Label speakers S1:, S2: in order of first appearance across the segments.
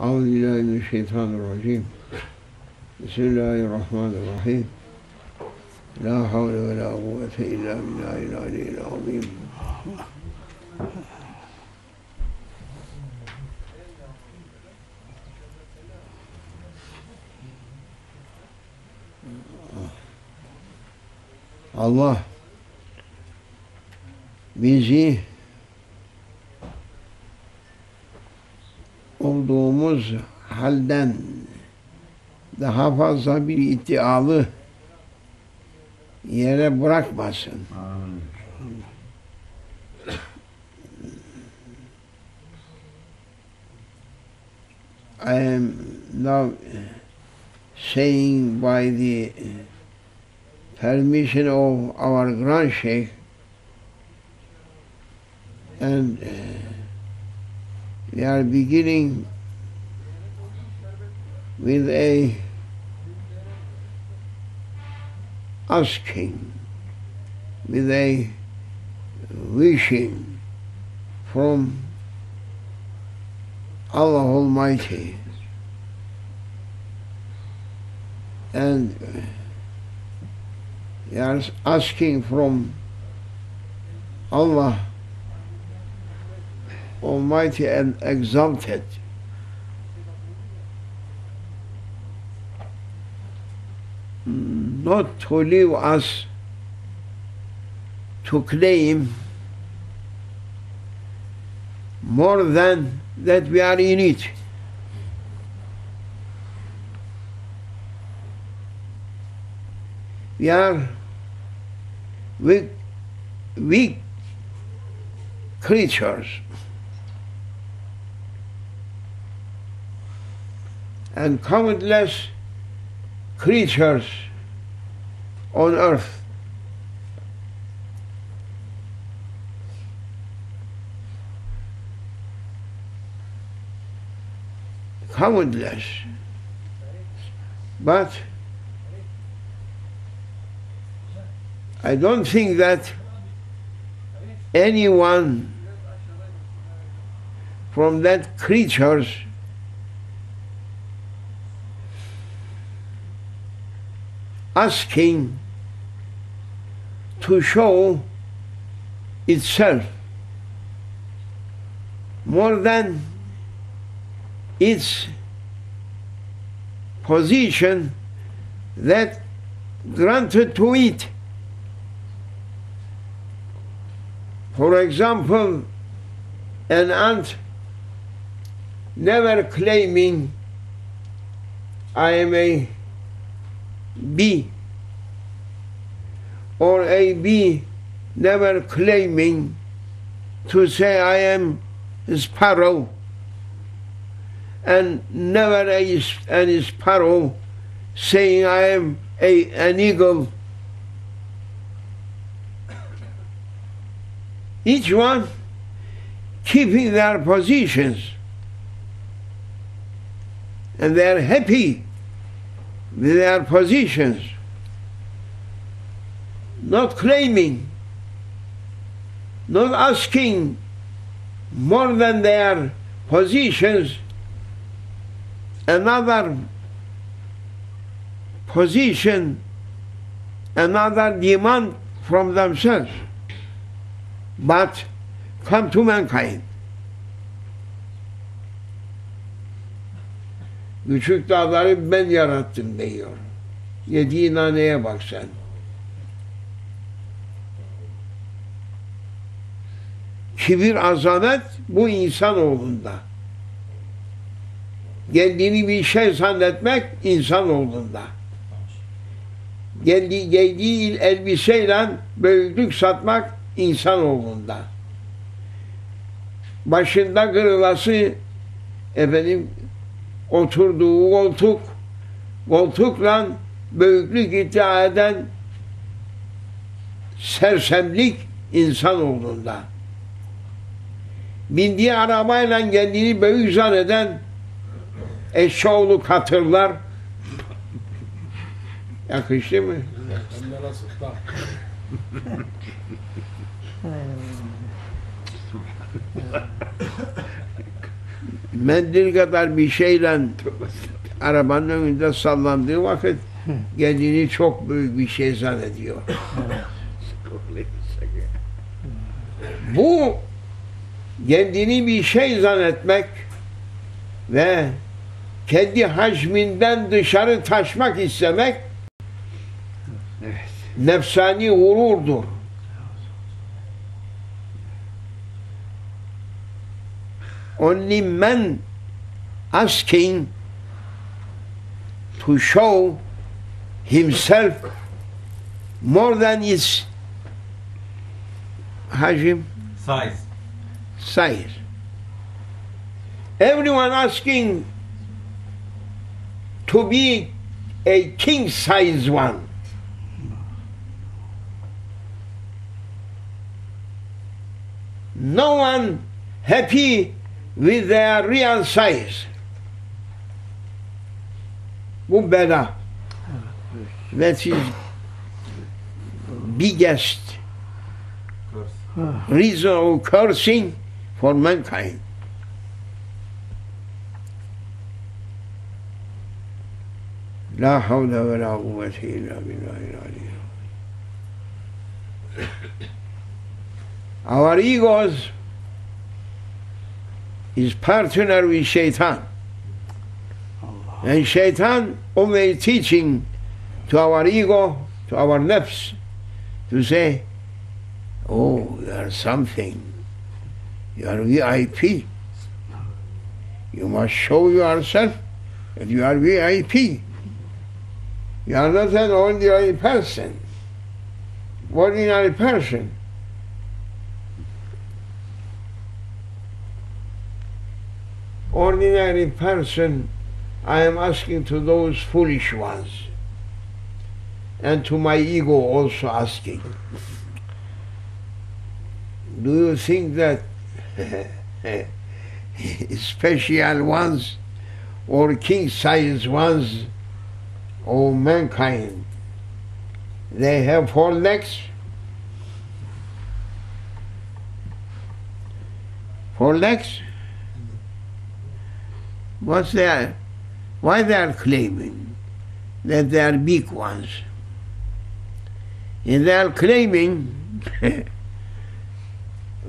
S1: Euzubillahimineşşeytanirracim. Bismillahirrahmanirrahim. La havle ve la kuvvete illa billahil aliyyil azim. Allah bizi olduğumuz halden daha fazla bir iddialı yere bırakmasın. I am now saying by the permission of our Grand Sheikh, and we are beginning with a asking, with a wishing from Allah Almighty, and we are asking from Allah Almighty and Exalted not to leave us to claim more than that we are in it. We are weak creatures, and countless creatures on earth countless, but I don't think that anyone from that creatures asking to show itself more than its position that granted to it. For example, an ant never claiming I am a bee, or a bee never claiming to say I am a sparrow, and never an sparrow saying I am an eagle. Each one keeping their positions, and they are happy with their positions, not claiming, not asking more than their positions, another position, another demand from themselves, but come to mankind. Küçük dağları ben yarattım diyor. Yediği naneye bak sen. Kibir, azamet bu insanoğlunda. Kendini bir şey zannetmek insanoğlunda. Giydiği elbiseyle büyüklük satmak insanoğlunda. Başında kırılası oturduğu koltukla büyüklük iddia eden sersemlik insanoğlunda. Bindiği arabayla kendini büyük zanneden eşşoğlu katırlar. Yakıştı mı? mendil kadar bir şeyle arabanın önünde sallandığı vakit kendini çok büyük bir şey zannediyor. Bu kendini bir şey zannetmek ve kendi hacminden dışarı taşmak istemek nefsani gururdur. Only man asking to show himself more than his hajim size. Everyone asking to be a king size one. No one happy with their real size. Bu bela. That is biggest reason of cursing for mankind. La havle ve la kuvvete illa billahil aliyyil. Our egos is partner with Shaitan. And Shaitan always teaching to our ego, to our nafs, to say, oh, you are something. You are VIP. You must show yourself that you are VIP. You are not an ordinary person. Ordinary person. Ordinary person, I am asking to those foolish ones, and to my ego also asking. Do you think that special ones or king-size ones of mankind, they have 4 legs? 4 legs? What's that? Why they are claiming that they are big ones? And they are claiming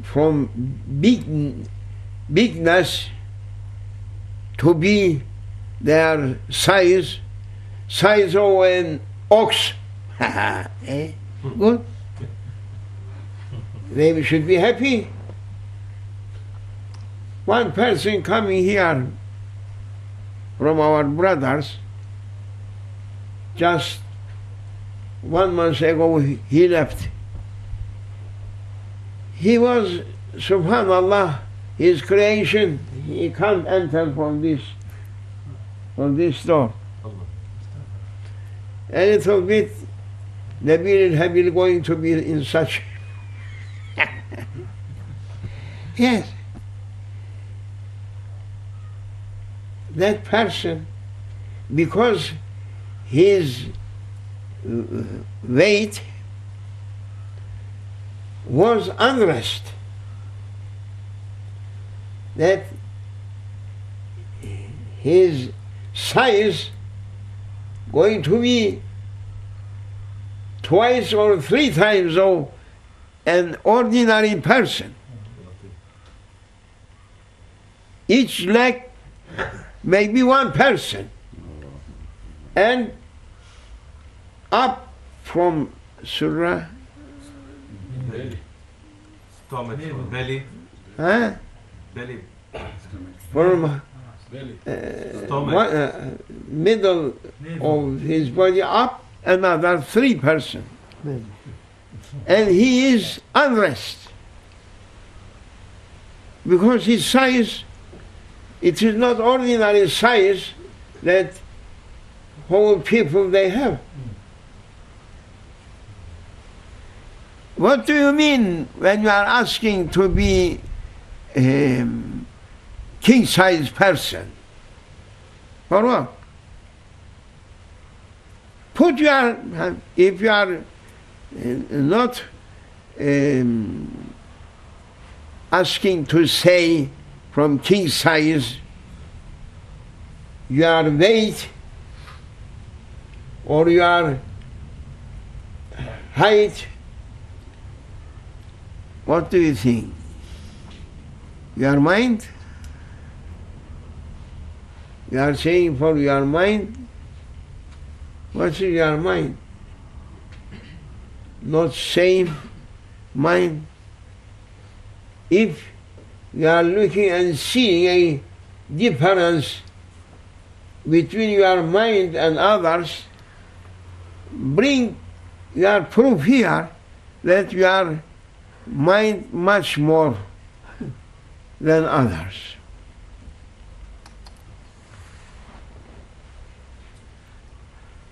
S1: from bigness to be their size of an ox. Eh? Good? They should be happy. One person coming here from our brothers, just 1 month ago he left. He was, subhanallah, his creation, he can't enter from this door. A little bit, Nabil Habil going to be in such. Yes. That person, because his weight was unrest, that his size going to be twice or 3 times of an ordinary person. Each leg maybe 1 person, and up from surah,
S2: stomach, belly, belly,
S1: from middle of his body up, another 3 person, and he is unrest because his size, it is not ordinary size that whole people they have. What do you mean when you are asking to be king-size person? For what? Put your, if you are not asking to say from king size your weight or your height, what do you think? Your mind? You are saying for your mind? What's your mind? Not same mind. If you are looking and seeing a difference between your mind and others, bring your proof here that your mind much more than others.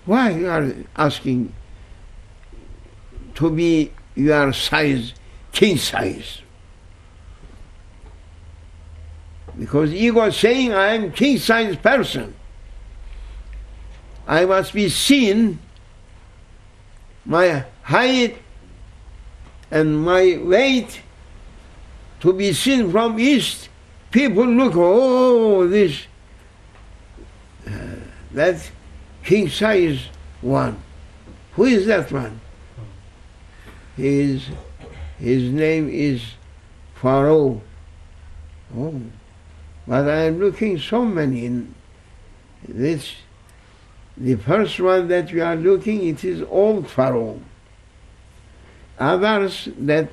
S1: Why you are asking to be your size, king size? Because ego is saying, I am king size person. I must be seen, my height and my weight to be seen from east. People look, oh, this, that king size one. Who is that one? His name is Pharaoh. Oh, but I am looking so many in this. The first one that we are looking, it is old Pharaoh. Others that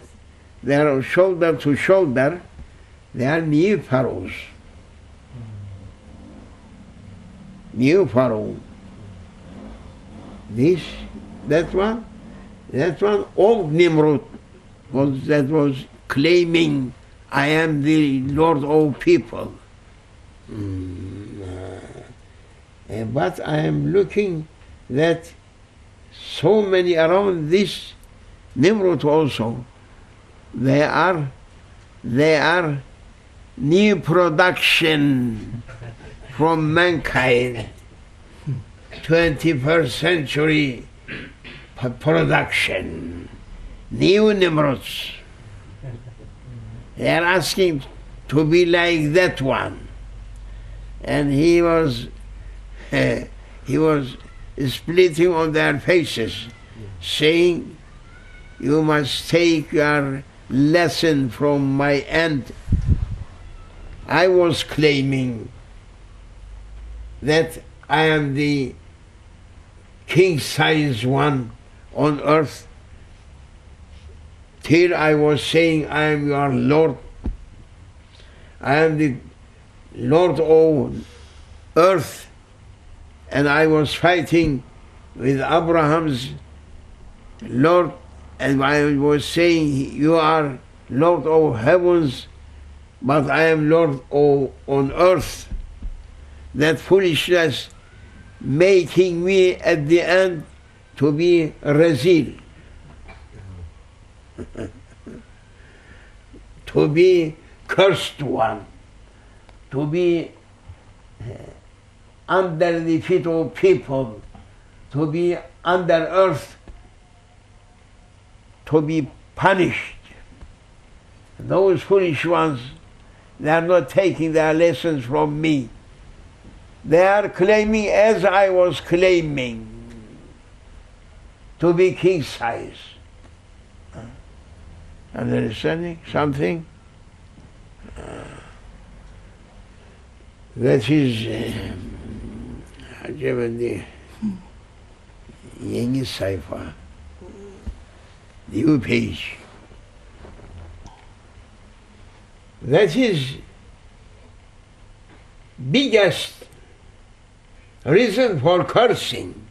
S1: they are shoulder to shoulder, they are new pharaohs. New Pharaoh. That one, old Nimrod, that was claiming, I am the Lord of people. But I am looking that so many around this Nimrod also, they are new production from mankind, 21st century production, new Nimrods. They are asking to be like that one. And he was splitting on their faces, saying, you must take your lesson from my end. I was claiming that I am the king-size one on earth, till I was saying I am your Lord. I am the Lord of earth. And I was fighting with Abraham's Lord, and I was saying, you are Lord of heavens, but I am Lord on earth. That foolishness making me at the end to be Razil, to be cursed one, to be under the feet of people, to be under earth, to be punished. Those foolish ones, they are not taking their lessons from me. They are claiming, as I was claiming, to be king size. Understanding something? That is acaba yeni sayfa, new page. That is biggest reason for cursing.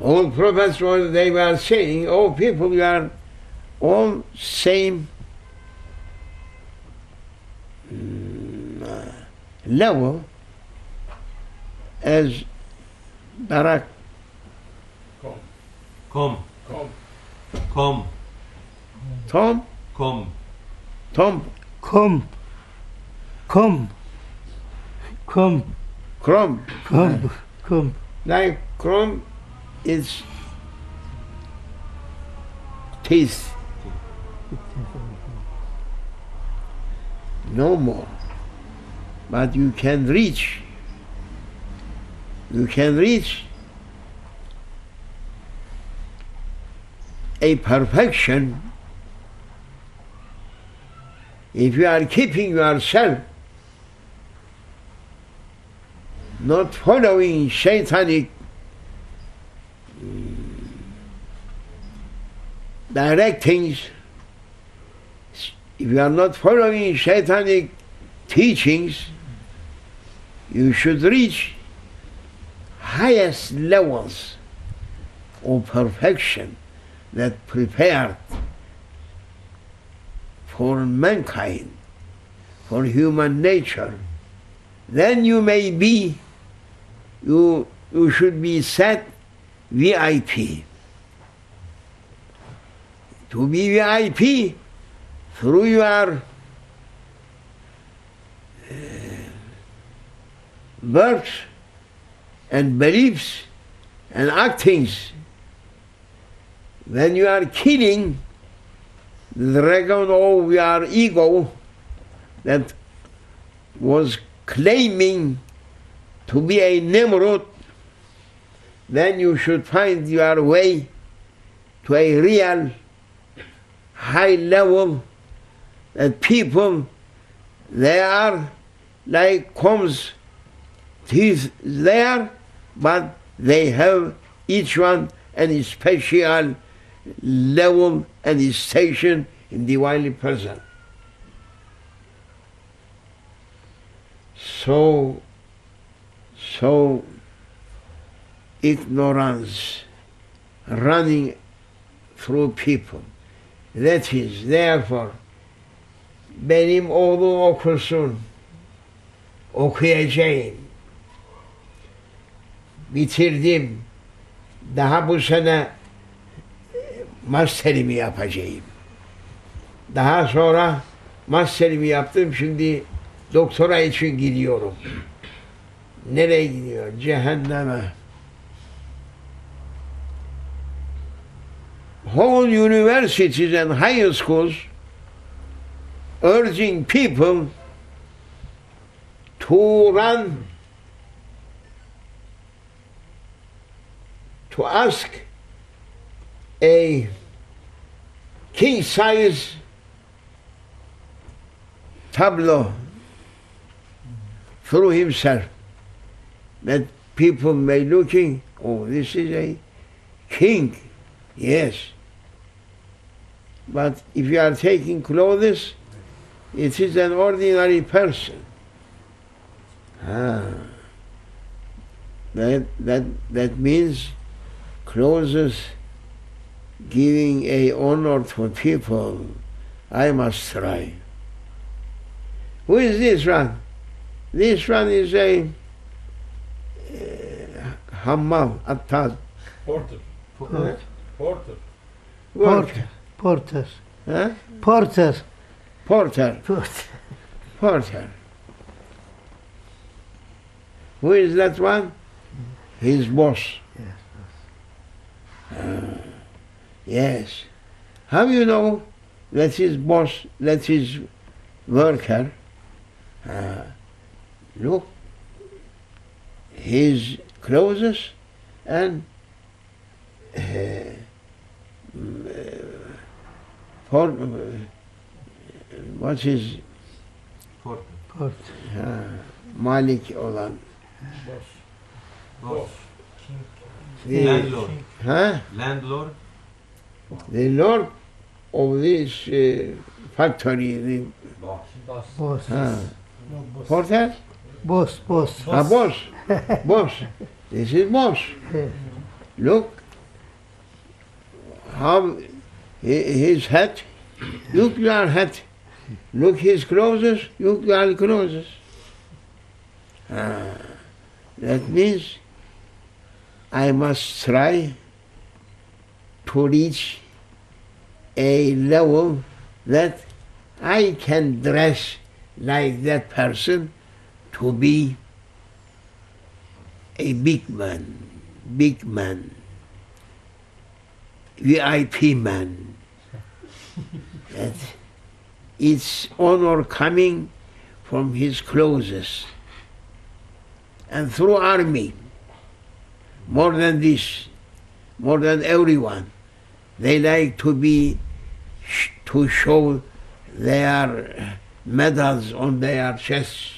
S1: All prophets, they were saying, oh people, you are all same level as Barak.
S2: Kom.
S1: Like Chrome is teeth. No more. But you can reach a perfection if you are keeping yourself not following shaitanic directings. If you are not following shaitanic teachings, you should reach highest levels of perfection that prepared for mankind, for human nature. Then you may be, you should be set VIP. To be VIP through your works and beliefs and actings. When you are killing the dragon of your ego that was claiming to be a Nimrod, then you should find your way to a real high level that people, they are like combs, teeth there, but they have each one a special level and station in divinely present. So ignorance running through people. That is, therefore, benim oğlum okusun, okuyacağım. Bitirdim, daha bu sene masterimi yapacağım. Daha sonra masterimi yaptım, şimdi doktora için gidiyorum. Nereye gidiyor? Cehenneme. Whole universities and high schools urging people to run, to ask a king-size tableau through himself, that people may looking, oh, this is a king, yes. But if you are taking clothes, it is an ordinary person. That means clothes giving a honor to people. I must try. Who is this one? This one is a hammam, attas.
S3: Porter.
S1: Porter.
S3: Porter.
S4: Porter.
S1: Huh?
S4: Porter.
S1: Porter.
S4: Porter.
S1: Porter. Who is that one? His boss. Yes. How you know that his boss, that his worker? Look, his clothes and what is
S4: Porter.
S1: Malik olan?
S2: Boss.
S1: The,
S2: Landlord.
S1: huh?
S2: Landlord.
S1: The lord of this factory, the
S4: Boss.
S1: porter?
S4: Boss.
S1: Boss. Boss. This is boss. Look how his hat, look your hat. Look his clothes, look your clothes. That means I must try to reach a level that I can dress like that person to be a big man, VIP man, that its honor coming from his clothes. And through army, more than this, more than everyone, they like to show their medals on their chests.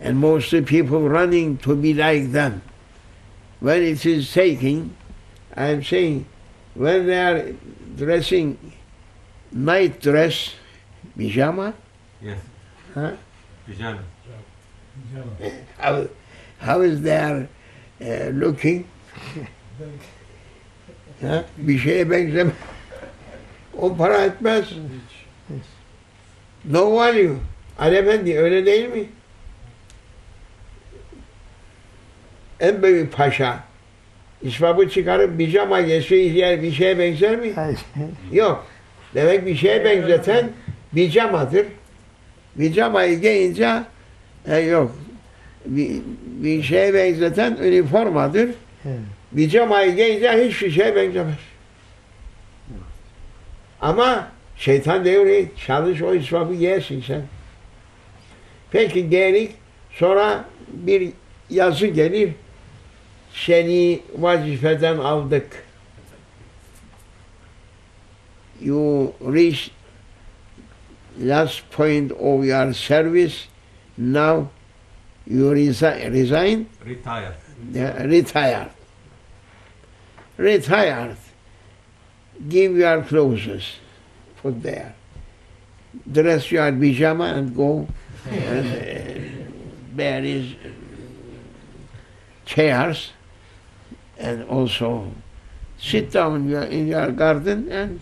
S1: And most people running to be like them. When it is taking, I am saying, when they are dressing night dress, pyjama?
S2: Yes.
S1: Huh?
S2: Pyjama.
S1: How is they looking? Ha? Bir şeye benzeme. O para etmez. No value. Ali Efendi öyle değil mi? En büyük paşa İsbabı çıkarıp pijama giyse bir şeye benzer mi? Yok. Demek bir şeye benzeten pijamadır. Pijamayı giyince yok. Bir şeye benzeten üniformadır. Pijamayı giyince hiçbir şeye benzemez. Ama şeytan diyor, çalış o isbabı giyersin sen. Peki giyerik, sonra bir yazı gelir, seni vazifeden aldık. You reach last point of your service, now you resign?
S2: Retire.
S1: Retired. Retired. Give your clothes, put there. Dress your pyjama and go. And there is chairs, and also sit down in your garden and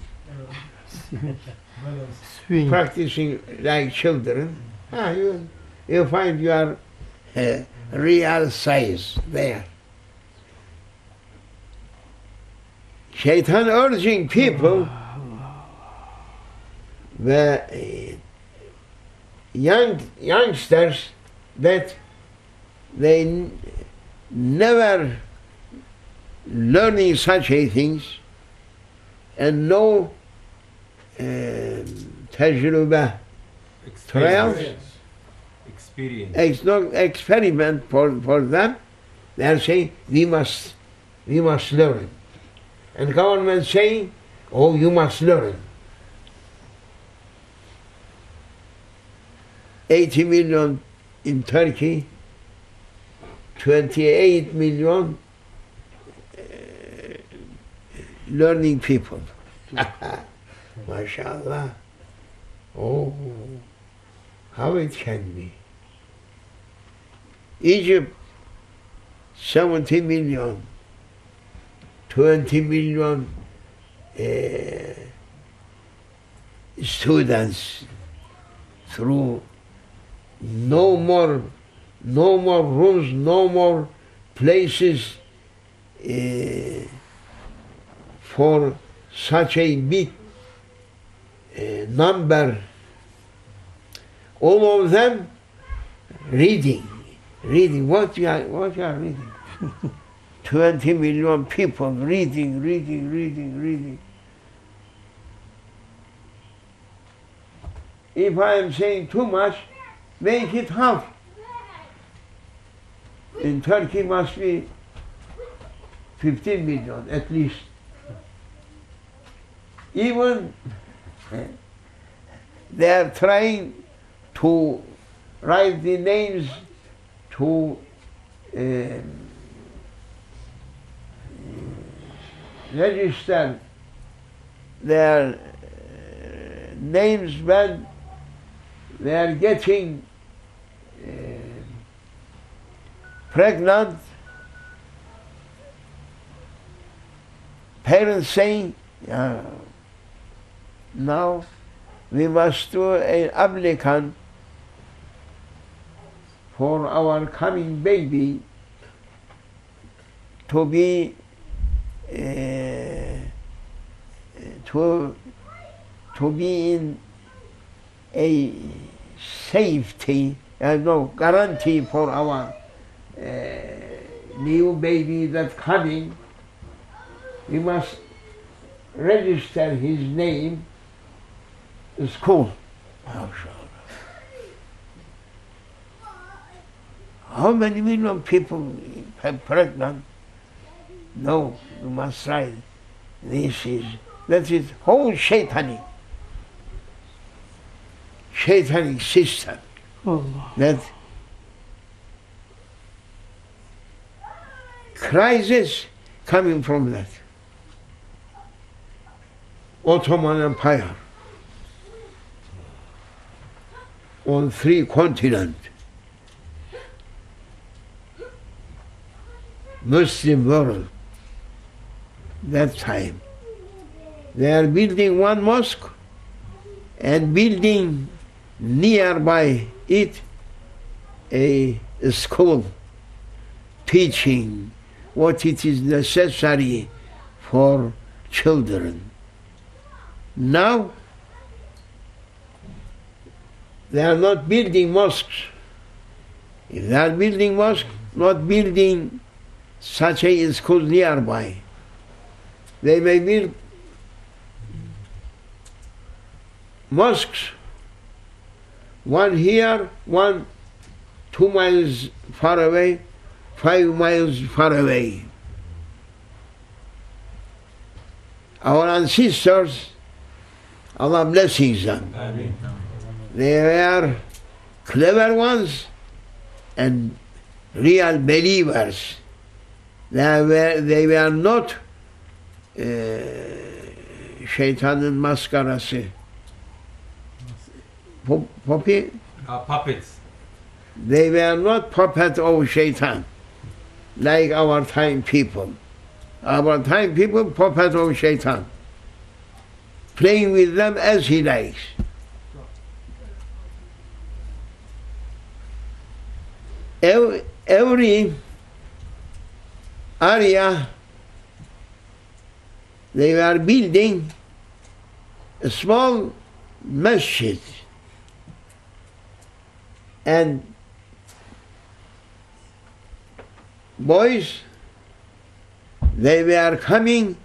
S1: practicing like children. You find your real size there. Şeytan urging people the youngsters that they never learning such a things and no tecrübe, trials,
S2: experience.
S1: No experiment for them. They are saying we must learn, and government saying, oh, you must learn. 80 million in Turkey, 28 million learning people. MashaAllah. Oh, how it can be. Egypt, 70 million, 20 million students through no more rooms, no more places for such a big number. All of them reading. What you are reading? 20 million people reading. If I am saying too much, make it half. In Turkey must be 15 million at least. Even they are trying to write the names to register their names when they are getting pregnant. Parents saying, now we must do an applicant for our coming baby to be in a safety, no guarantee for our new baby that's coming. We must register his name school. How many million people have pregnant? No, you must try. That is whole satanic system.
S4: Allah.
S1: That crisis coming from that. Ottoman Empire on 3 continents. Muslim world that time. They are building one mosque and building nearby it a school teaching what it is necessary for children. Now they are not building mosques. If they are building mosques, not building such a school nearby. They may build mosques, one here, one 2 miles far away, 5 miles far away. Our ancestors, Allah blessings them.
S2: Amen.
S1: They were clever ones and real believers. They were not şeytanın maskarası.
S2: Puppets.
S1: They were not puppet of shaitan, like our time people. Our time people, puppet of shaitan, playing with them as he likes. Every area they were building a small masjid, and boys, they were coming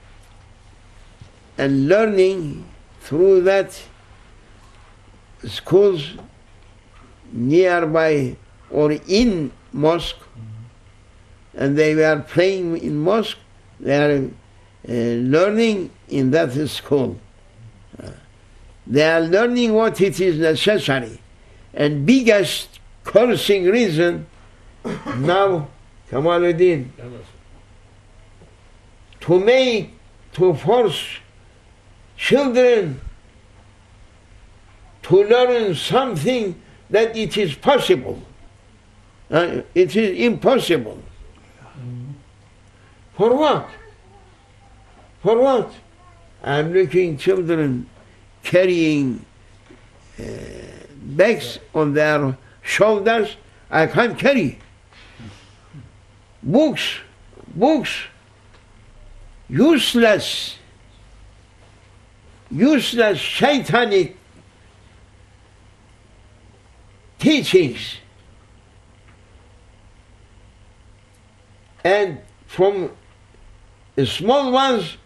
S1: and learning through that schools nearby or in mosque, and they were playing in mosque. They are learning in that school. They are learning what it is necessary. And biggest cursing reason now, Kamaluddin, to force children to learn something that it is possible. It is impossible. For what? For what? I'm looking children carrying bags on their shoulders. I can't carry. Books, useless satanic teachings. And from small ones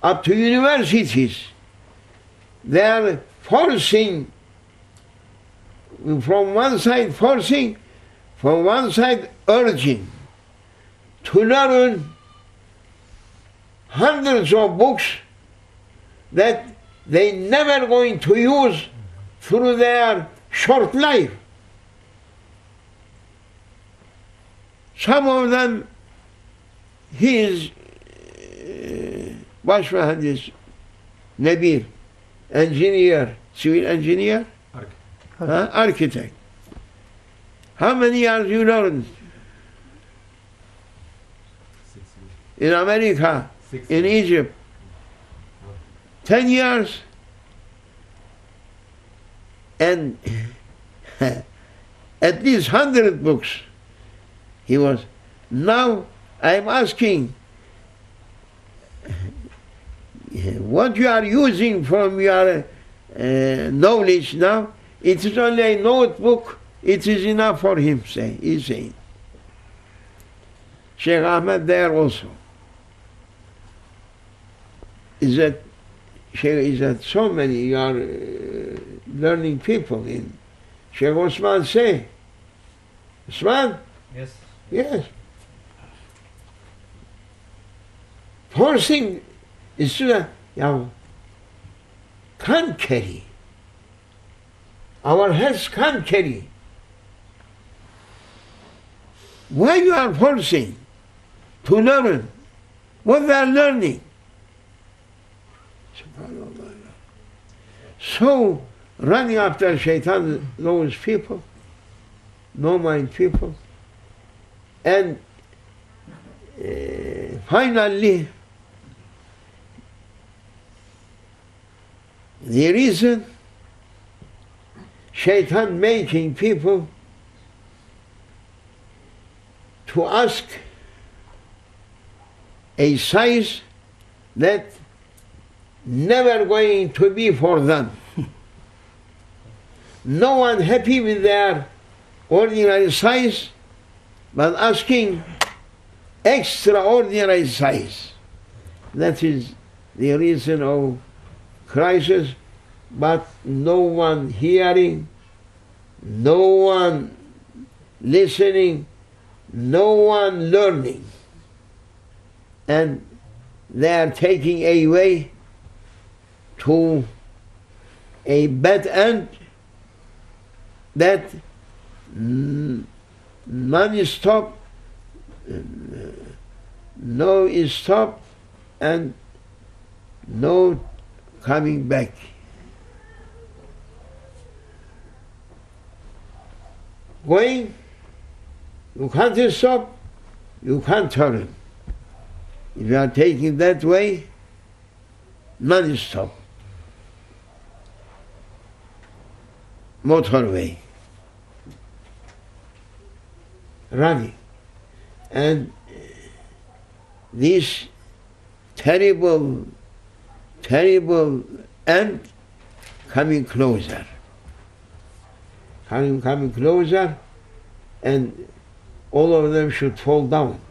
S1: up to universities, they are forcing, from one side forcing, from one side urging to learn hundreds of books that they never going to use through their short life. Some of them, he is baş mühendis, Nebir, engineer, civil engineer, architect. How many years you learned?
S2: 6 years.
S1: In America,
S2: 6
S1: in
S2: years.
S1: Egypt, 10 years, and at least 100 books he was. Now I'm asking, what you are using from your knowledge now, it is only a notebook, it is enough for him, he's saying. Sheikh Ahmed there also. Is that Sheikh is that so many you are learning people in. Sheikh Osman say, Osman?
S2: Yes.
S1: Yes. Forcing the student, can't carry. Our heads can't carry. Why you are forcing to learn what they are learning? So running after shaitan, those people, no mind people, and finally the reason shaitan making people to ask a size that never going to be for them. No one happy with their ordinary size, but asking extraordinary size. That is the reason of crisis, but no one hearing, no one listening, no one learning. And they are taking a way to a bad end that non-stop, no stop, and no coming back. Going, you can't stop, you can't turn. If you are taking that way, non-stop. Motorway. Running. And this terrible end coming closer. Coming closer, and all of them should fall down.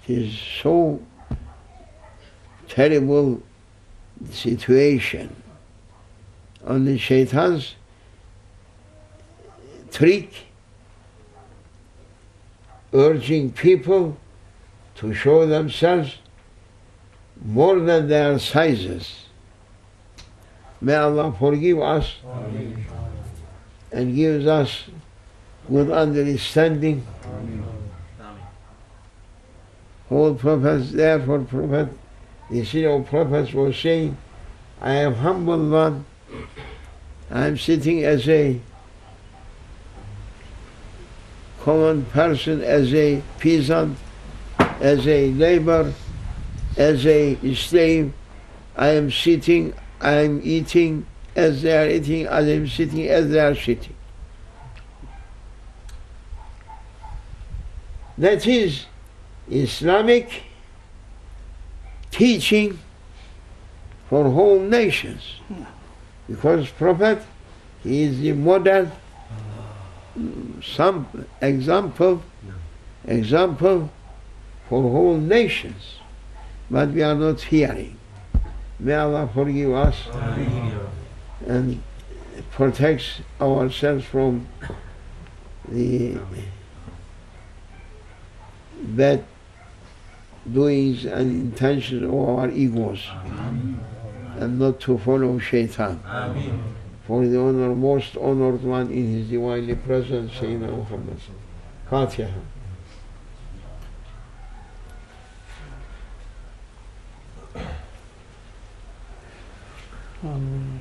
S1: It is so terrible situation. Only shaitan's trick, urging people to show themselves more than their sizes. May Allah forgive us.
S2: Amen.
S1: And gives us good understanding.
S2: Amen.
S1: All prophets, therefore prophet, the seal of prophets was saying, I am humble one, I am sitting as a common person, as a peasant, as a laborer, as a slave. I am sitting, I am eating as they are eating, I am sitting as they are sitting. That is Islamic teaching for whole nations. Because Prophet, he is the model, some example for whole nations. But we are not hearing. May Allah forgive us and protect ourselves from the bad doings and intentions of our egos, and not to follow shaitan. For the honor, most honored one in his divinely presence, Sayyidina Muhammad. Fatiha.
S4: Amen.